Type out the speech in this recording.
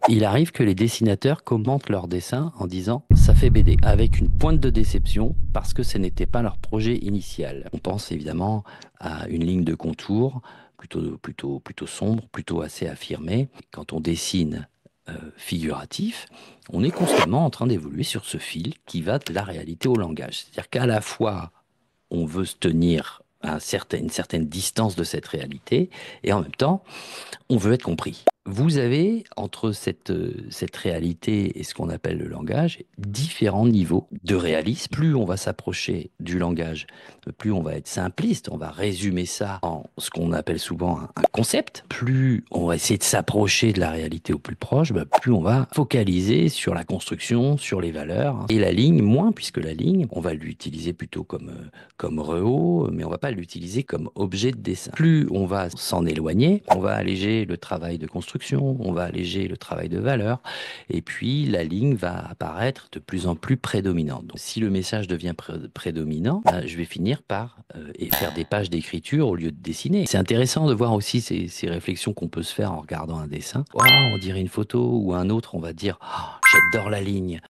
Il arrive que les dessinateurs commentent leur dessin en disant ça fait BD, avec une pointe de déception parce que ce n'était pas leur projet initial. On pense évidemment à une ligne de contour plutôt sombre, plutôt assez affirmée. Quand on dessine figuratif, on est constamment en train d'évoluer sur ce fil qui va de la réalité au langage. C'est-à-dire qu'à la fois, on veut se tenir à une certaine distance de cette réalité et en même temps, on veut être compris. Vous avez, entre cette réalité et ce qu'on appelle le langage, différents niveaux de réalisme. Plus on va s'approcher du langage, plus on va être simpliste, on va résumer ça en ce qu'on appelle souvent un concept. Plus on va essayer de s'approcher de la réalité au plus proche, plus on va focaliser sur la construction, sur les valeurs. Et la ligne, moins, puisque la ligne, on va l'utiliser plutôt comme rehaut, mais on va pas l'utiliser comme objet de dessin. Plus on va s'en éloigner, on va alléger le travail de construction, on va alléger le travail de valeur, et puis la ligne va apparaître de plus en plus prédominante. Donc, si le message devient prédominant, je vais finir par faire des pages d'écriture au lieu de dessiner. C'est intéressant de voir aussi ces réflexions qu'on peut se faire en regardant un dessin. Oh, on dirait une photo, ou un autre, on va dire, oh, j'adore la ligne.